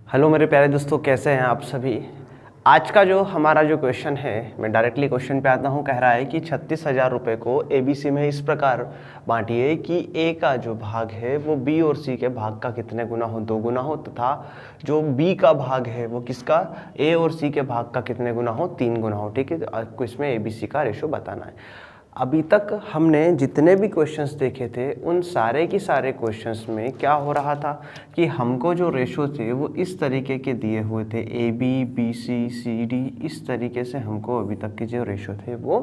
Hello मेरे प्यारे दोस्तों, कैसे हैं आप सभी। आज का जो हमारा जो क्वेश्चन है, मैं डायरेक्टली क्वेश्चन पे आता हूँ। कह रहा है कि 36,000 रुपये को एबीसी में इस प्रकार बांटिए कि ए का जो भाग है वो बी और सी के भाग का कितने गुना हो, 2 गुना हो, तथा जो बी का भाग है वो किसका, ए और सी के भाग का कितने गुना हो, 3 गुना हो। ठीक है, तो आपको इसमें एबीसी का रेशो बताना है। अभी तक हमने जितने भी क्वेश्चंस देखे थे उन सारे के सारे क्वेश्चंस में क्या हो रहा था कि हमको जो रेशो थे वो इस तरीके के दिए हुए थे, A B, B C, C D, इस तरीके से हमको अभी तक के जो रेशो थे वो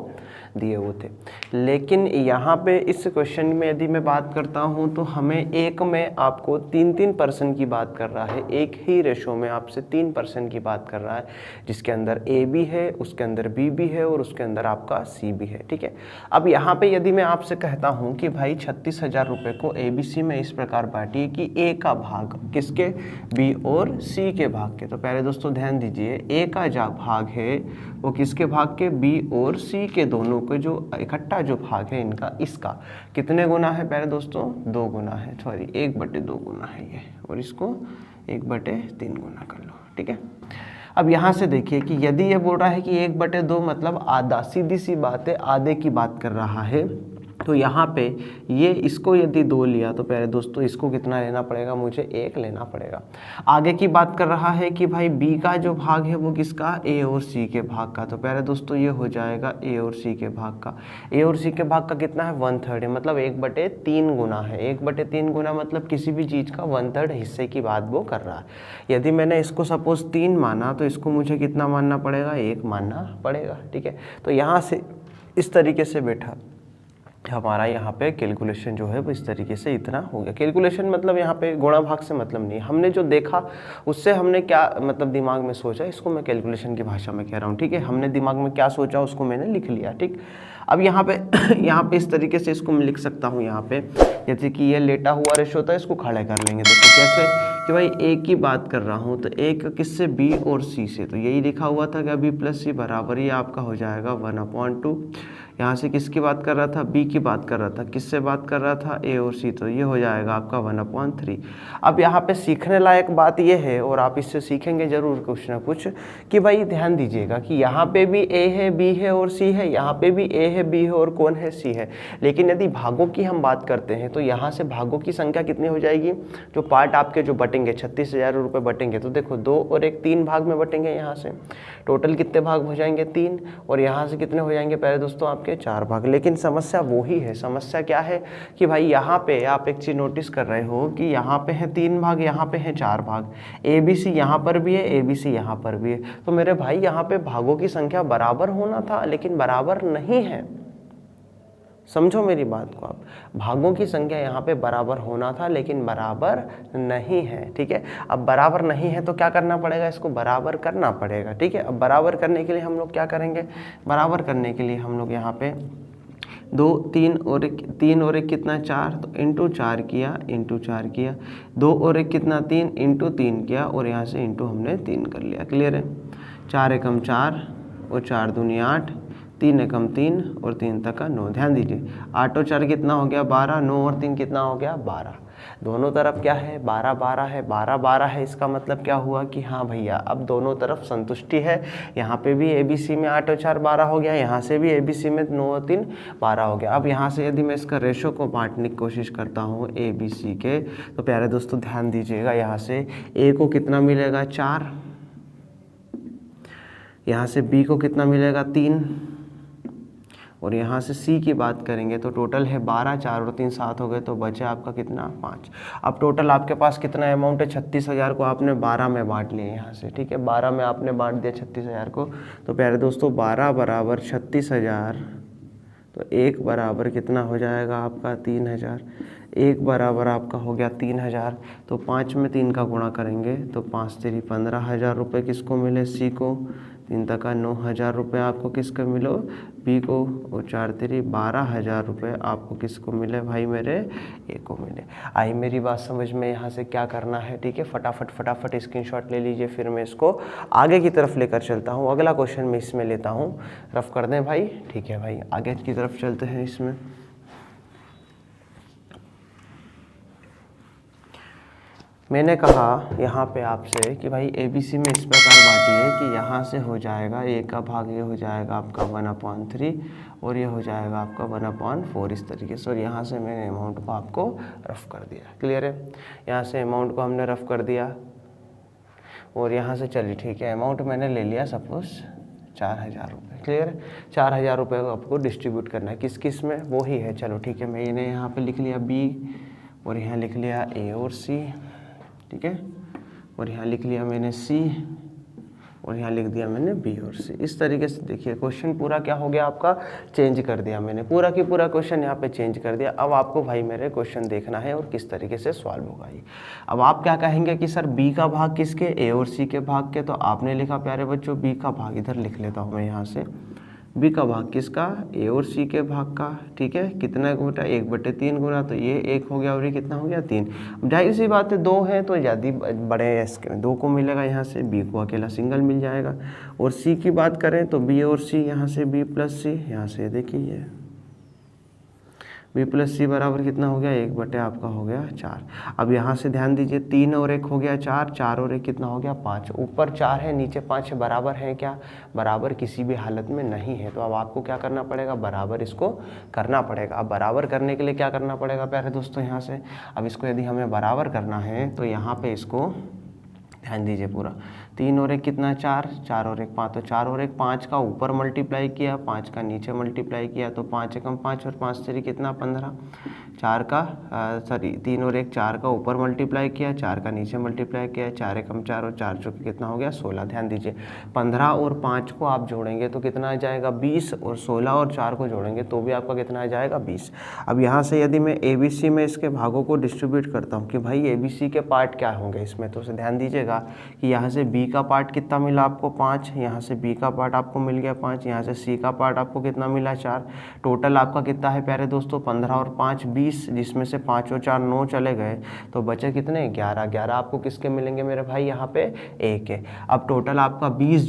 दिए हुए थे। लेकिन यहाँ पे इस क्वेश्चन में यदि मैं बात करता हूँ तो हमें एक में आपको 3% की बात कर रहा है, एक ही रेशो में आपसे 3% की बात कर रहा है, जिसके अंदर ए भी है, उसके अंदर बी भी है और उसके अंदर आपका सी भी है। ठीक है, अब यहाँ पे यदि मैं आपसे कहता हूँ कि भाई 36,000 रुपये को एबीसी में इस प्रकार बांटिए कि ए का भाग किसके, बी और सी के भाग के। तो पहले दोस्तों ध्यान दीजिए, ए का जो भाग है वो किसके भाग के, बी और सी के दोनों के जो इकट्ठा जो भाग है इनका, इसका कितने गुना है पहले दोस्तों, 2 गुना है, सॉरी 1/2 गुना है ये, और इसको 1/3 गुना कर लो। ठीक है, अब यहाँ से देखिए कि यदि ये बोल रहा है कि 1/2 मतलब आधा, सीधी सी बात है, आधे की बात कर रहा है। तो यहाँ पे ये इसको यदि 2 लिया तो पहले दोस्तों इसको कितना लेना पड़ेगा, मुझे 1 लेना पड़ेगा। आगे की बात कर रहा है कि भाई बी का जो भाग है वो किसका, ए और सी के भाग का। तो पहले दोस्तों ये हो जाएगा ए और सी के भाग का। ए और सी के भाग का कितना है, 1/3 है, मतलब 1/3 गुना है। 1/3 गुना मतलब किसी भी चीज़ का 1/3 हिस्से की बात वो कर रहा है। यदि मैंने इसको सपोज 3 माना तो इसको मुझे कितना मानना पड़ेगा, 1 मानना पड़ेगा। ठीक है, तो यहाँ से इस तरीके से बैठा हमारा यहाँ पे कैलकुलेशन जो है वो इस तरीके से इतना हो गया। कैलकुलेशन मतलब यहाँ पे गुणा भाग से मतलब नहीं, हमने जो देखा उससे हमने क्या मतलब दिमाग में सोचा, इसको मैं कैलकुलेशन की भाषा में कह रहा हूँ। ठीक है, हमने दिमाग में क्या सोचा उसको मैंने लिख लिया। ठीक, अब यहाँ पे यहाँ पे इस तरीके से इसको मैं लिख सकता हूँ। यहाँ पे जैसे कि ये लेटा हुआ रेशो होता है, इसको खड़े कर लेंगे। देखो कैसे कि भाई ए की बात कर रहा हूँ तो एक किससे, बी और सी से। तो यही लिखा हुआ था कि बी प्लस सी बराबर ये आपका हो जाएगा 1/2। यहाँ से किसकी बात कर रहा था, बी की बात कर रहा था, किससे बात कर रहा था, ए और सी। तो ये हो जाएगा आपका 1/3। अब यहाँ पे सीखने लायक बात ये है, और आप इससे सीखेंगे जरूर कुछ ना कुछ, कि भाई ध्यान दीजिएगा कि यहाँ पे भी ए है, बी है और सी है, यहाँ पे भी ए है, बी है और कौन है, सी है। लेकिन यदि भागों की हम बात करते हैं तो यहाँ से भागों की संख्या कितनी हो जाएगी, जो पार्ट आपके जो बटेंगे, 36,000 रुपये बटेंगे, तो देखो 2 और 1 3 भाग में बटेंगे। यहाँ से टोटल कितने भाग हो जाएंगे, 3, और यहाँ से कितने हो जाएंगे पहले दोस्तों आपके, 4 भाग। लेकिन समस्या वो ही है, समस्या क्या है कि भाई यहाँ पे आप एक चीज़ नोटिस कर रहे हो कि यहाँ पे है 3 भाग, यहाँ पे है 4 भाग, ए बी सी यहाँ पर भी है, ए बी सी यहाँ पर भी है। तो मेरे भाई यहाँ पे भागों की संख्या बराबर होना था, लेकिन बराबर नहीं है। समझो मेरी बात को आप, भागों की संख्या यहाँ पे बराबर होना था लेकिन बराबर नहीं है। ठीक है, अब बराबर नहीं है तो क्या करना पड़ेगा, इसको बराबर करना पड़ेगा। ठीक है, अब बराबर करने के लिए हम लोग क्या करेंगे, बराबर करने के लिए हम लोग यहाँ पे 2 3 और 1, 3 और 1 कितना, 4, तो इंटू 4 किया, इंटू 4 किया, 2 और 1 कितना, 3, इंटू 3 किया, और यहाँ से इंटू हमने 3 कर लिया। क्लियर है, 4 एकम 4 और 4 दूनी 8, 3 एकम 3 और 3 तक का 9। ध्यान दीजिए, 8 और 4 कितना हो गया, 12, 9 और 3 कितना हो गया, 12। दोनों तरफ क्या है, 12 12 है, 12 12 है। इसका मतलब क्या हुआ कि हाँ भैया अब दोनों तरफ संतुष्टि है। यहाँ पे भी एबीसी में 8 और 4 12 हो गया, यहाँ से भी एबीसी में 9 और 3 12 हो गया। अब यहाँ से यदि मैं इसका रेशो को बांटने की कोशिश करता हूँ ए बी सी के, तो प्यारे दोस्तों ध्यान दीजिएगा, यहाँ से ए को कितना मिलेगा, 4, यहाँ से बी को कितना मिलेगा, 3, और यहाँ से सी की बात करेंगे तो टोटल है 12, 4 और 3 7 हो गए, तो बचे आपका कितना, 5। अब टोटल आपके पास कितना अमाउंट है, 36,000 को आपने 12 में बांट लिया यहाँ से। ठीक है, 12 में आपने बांट दिया 36,000 को। तो प्यारे दोस्तों 12 बराबर 36,000, तो 1 बराबर कितना हो जाएगा आपका, 3,000। 1 बराबर आपका हो गया 3,000, तो 5 में 3 का गुणा करेंगे तो 5 3 15,000 रुपये किसको मिले, सी को। 3 तक 9,000 रुपये आपको किसको मिलो, बी को, और 4 3 12,000 रुपये आपको किसको मिले भाई मेरे, ए को मिले। आई मेरी बात समझ में, यहाँ से क्या करना है। ठीक है, फटाफट फटाफट स्क्रीनशॉट ले लीजिए, फिर मैं इसको आगे की तरफ लेकर चलता हूँ। अगला क्वेश्चन मैं इसमें लेता हूँ, रफ कर दें भाई। ठीक है भाई, आगे की तरफ चलते हैं इसमें। मैंने कहा यहाँ पे आपसे कि भाई ABC में इस प्रकार बांटिए कि यहाँ से हो जाएगा ए का भाग, ये हो जाएगा आपका 1/3 और ये हो जाएगा आपका 1/4 इस तरीके से। और यहाँ से मैंने अमाउंट को आपको रफ कर दिया। क्लियर है? यहाँ से अमाउंट को हमने रफ कर दिया और यहाँ से चलिए ठीक है, अमाउंट मैंने ले लिया सपोज 4000 रुपये। क्लियर है? 4000 रुपये को आपको डिस्ट्रीब्यूट करना है किस किस में, वो ही है। चलो ठीक है, मैंने यहाँ पे लिख लिया B और यहाँ लिख लिया A और C, ठीक है, और यहाँ लिख लिया मैंने C और यहाँ लिख दिया मैंने B और C। इस तरीके से देखिए क्वेश्चन पूरा क्या हो गया आपका, चेंज कर दिया मैंने, पूरा की पूरा क्वेश्चन यहाँ पे चेंज कर दिया। अब आपको भाई मेरे क्वेश्चन देखना है और किस तरीके से सॉल्व होगा ये। अब आप क्या कहेंगे कि सर B का भाग किसके, A और C के भाग के, तो आपने लिखा प्यारे बच्चों B का भाग, इधर लिख लेता हूँ मैं यहाँ से, B का भाग किसका, A और C के भाग का। ठीक है, कितना गुना, 1/3 गुना, तो ये 1 हो गया और ये कितना हो गया 3। अब जाहिर सी बात है 2 है तो ज़्यादा बड़े इसके 2 को मिलेगा, यहाँ से B को अकेला सिंगल मिल जाएगा। और C की बात करें तो B और C, यहाँ से B + C, यहाँ से देखिए B + C बराबर कितना हो गया, 1 आपका हो गया 4। अब यहाँ से ध्यान दीजिए 3 और 1 हो गया 4, 4 और 1 कितना हो गया 5। ऊपर 4 है नीचे 5 है, बराबर है क्या, बराबर किसी भी हालत में नहीं है। तो अब आपको क्या करना पड़ेगा, बराबर इसको करना पड़ेगा। अब बराबर करने के लिए क्या करना पड़ेगा प्यारे दोस्तों, यहाँ से अब इसको यदि हमें बराबर करना है तो यहाँ पर इसको ध्यान दीजिए पूरा, 3 और 1 कितना 4, 4 और 1 5, तो 4 और 1 5 का ऊपर मल्टीप्लाई किया, 5 का नीचे मल्टीप्लाई किया, तो 5 एकम 5 और 5 3 कितना 15। 4 का 3 और 1 4 का ऊपर मल्टीप्लाई किया, 4 का नीचे मल्टीप्लाई किया, 4 एकम 4 और 4 चौके कितना हो गया 16। ध्यान दीजिए 15 और 5 को आप जोड़ेंगे तो कितना आ जाएगा 20, और 16 और 4 को जोड़ेंगे तो भी आपका कितना आ जाएगा 20। अब यहाँ से यदि मैं ABC में इसके भागों को डिस्ट्रीब्यूट करता हूँ कि भाई ABC के पार्ट क्या होंगे इसमें, तो ध्यान दीजिएगा कि यहाँ से B का पार्ट कितना मिला आपको 5, यहाँ से B का पार्ट आपको मिल गया 5, यहाँ से C का पार्ट आपको कितना मिला 4। टोटल आपका कितना है प्यारे दोस्तों 15 और 5 20, जिसमें से 5 और 4 9 चले गए, तो बचे कितने 11। 11 आपको किसके मिलेंगे मेरे भाई, यहाँ पे A के। अब टोटल आपका 20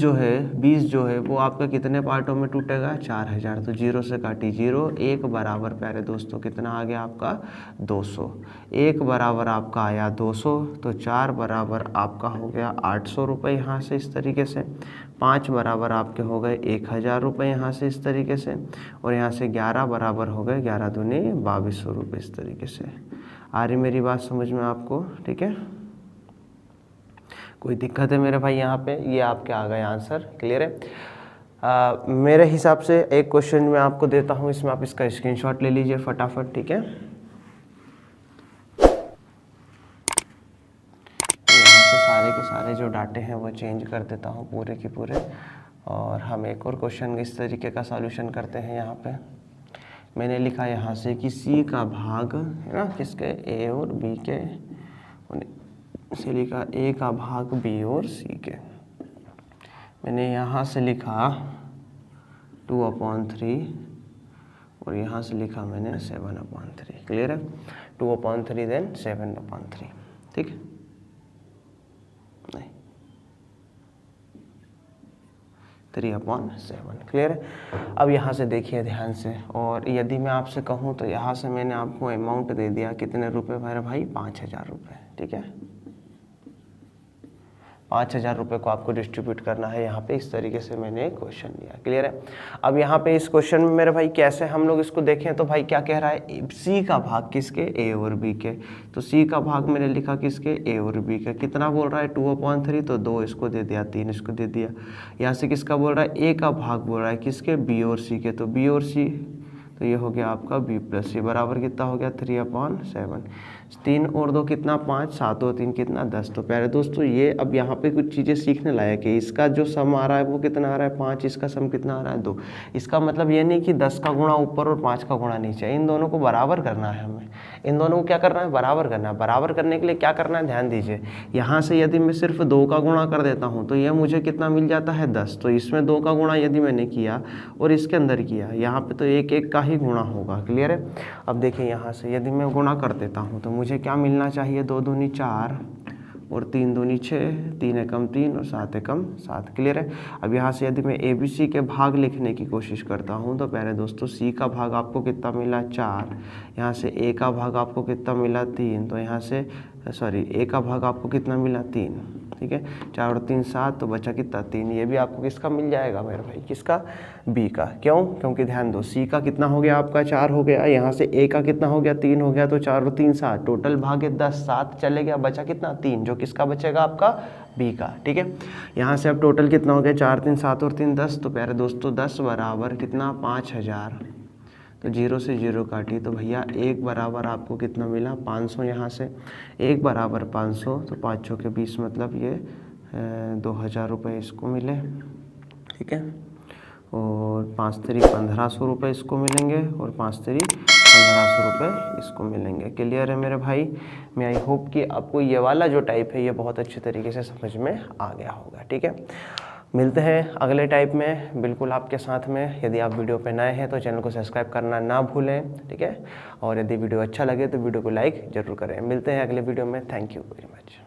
जो है वो आपका कितने पार्टों में टूटेगा 4000, तो 0 से काटी 0, 1 बराबर प्यारे दोस्तों कितना आ गया आपका 200। 1 बराबर आपका आया 200, तो 4 बराबर आपका हो गया 800 रुपये यहाँ से इस तरीके से, 5 बराबर आपके हो गए 1000 रुपये यहाँ से इस तरीके से, और यहाँ से 11 बराबर हो गए 11 दूनी 2200 रुपये इस तरीके से। आ रही मेरी बात समझ में आपको, ठीक है, कोई दिक्कत है मेरे भाई यहाँ पे, ये आपके आ गए आंसर। क्लियर है? मेरे हिसाब से एक क्वेश्चन मैं आपको देता हूँ, इसमें आप इसका स्क्रीनशॉट ले लीजिए फटाफट, ठीक है। सारे के सारे जो डाटे हैं वो चेंज कर देता हूँ पूरे के पूरे, और हम एक और क्वेश्चन इस तरीके का सॉल्यूशन करते हैं। यहाँ पे मैंने लिखा यहाँ से कि C का भाग है ना किसके, A और B के, से लिखा A का भाग B और C के। मैंने यहाँ से लिखा 2/3 और यहाँ से लिखा मैंने 7/3। क्लियर है? 2/3 देन 7/3, ठीक है, नहीं 3/7। क्लियर है? अब यहाँ से देखिए ध्यान से, और यदि मैं आपसे कहूँ तो यहाँ से मैंने आपको अमाउंट दे दिया कितने रुपए मेरे भाई, 5000 रुपये, ठीक है। 5000 रुपये को आपको डिस्ट्रीब्यूट करना है यहाँ पे, इस तरीके से मैंने क्वेश्चन दिया। क्लियर है? अब यहाँ पे इस क्वेश्चन में मेरे भाई कैसे हम लोग इसको देखें, तो भाई क्या कह रहा है, C का भाग किसके, A और B के, तो C का भाग मैंने लिखा किसके, A और B के। कितना बोल रहा है 2/3, तो 2 इसको दे दिया, 3 इसको दे दिया। यहाँ से किसका बोल रहा है, A का भाग बोल रहा है किसके, B और C के, तो B और C, तो ये हो गया आपका B + C बराबर कितना हो गया 3/7। 3 और 2 कितना 5, 7 और 3 कितना 10। तो प्यारे दोस्तों ये अब यहाँ पे कुछ चीज़ें सीखने लायक है। इसका जो सम आ रहा है वो कितना आ रहा है 5, इसका सम कितना आ रहा है 2। इसका मतलब ये नहीं कि 10 का गुणा ऊपर और 5 का गुणा नीचे, इन दोनों को बराबर करना है हमें। इन दोनों को क्या करना है, बराबर करना है। बराबर करने के लिए क्या करना है, ध्यान दीजिए, यहाँ से यदि मैं सिर्फ 2 का गुणा कर देता हूँ तो ये मुझे कितना मिल जाता है 10। तो इसमें 2 का गुणा यदि मैंने किया और इसके अंदर किया, यहाँ पे तो 1 1 का ही गुणा होगा। क्लियर है? अब देखिए यहाँ से यदि मैं गुणा कर देता हूँ तो मुझे क्या मिलना चाहिए, 2 दूनी 4 और 3 दूनी 6, 3 एकम 3 और 7 एकम 7। क्लियर है? अब यहाँ से यदि मैं ABC के भाग लिखने की कोशिश करता हूँ तो पहले दोस्तों C का भाग आपको कितना मिला 4, यहाँ से A का भाग आपको कितना मिला 3, तो यहाँ से सॉरी ए का भाग आपको कितना मिला 3, ठीक है। 4 और 3 7, तो बचा कितना 3। ये भी आपको किसका मिल जाएगा मेरे भाई, किसका, बी का। क्यों? क्योंकि ध्यान दो, सी का कितना हो गया आपका 4 हो गया, यहाँ से ए का कितना हो गया 3 हो गया, तो 4 और 3 7, टोटल भागे 10, 7 चले गया, बचा कितना 3, जो किसका बचेगा आपका बी का, ठीक है। यहाँ से अब टोटल कितना हो गया 4 3 7 और 3 10, तो प्यारे दोस्तों 10 बराबर कितना 5000, तो 0 से 0 काटी, तो भैया 1 बराबर आपको कितना मिला 500। यहाँ से 1 बराबर 500, तो 5 चौके 20, मतलब ये 2000 रुपये इसको मिले, ठीक है। और 5 3 1500 रुपये इसको मिलेंगे, और 5 3 1500 रुपये इसको मिलेंगे। क्लियर है मेरे भाई? मैं आई होप कि आपको ये वाला जो टाइप है ये बहुत अच्छे तरीके से समझ में आ गया होगा, ठीक है। मिलते हैं अगले टाइप में बिल्कुल आपके साथ में। यदि आप वीडियो पे नए हैं तो चैनल को सब्सक्राइब करना ना भूलें, ठीक है। और यदि वीडियो अच्छा लगे तो वीडियो को लाइक ज़रूर करें। मिलते हैं अगले वीडियो में। Thank you very much.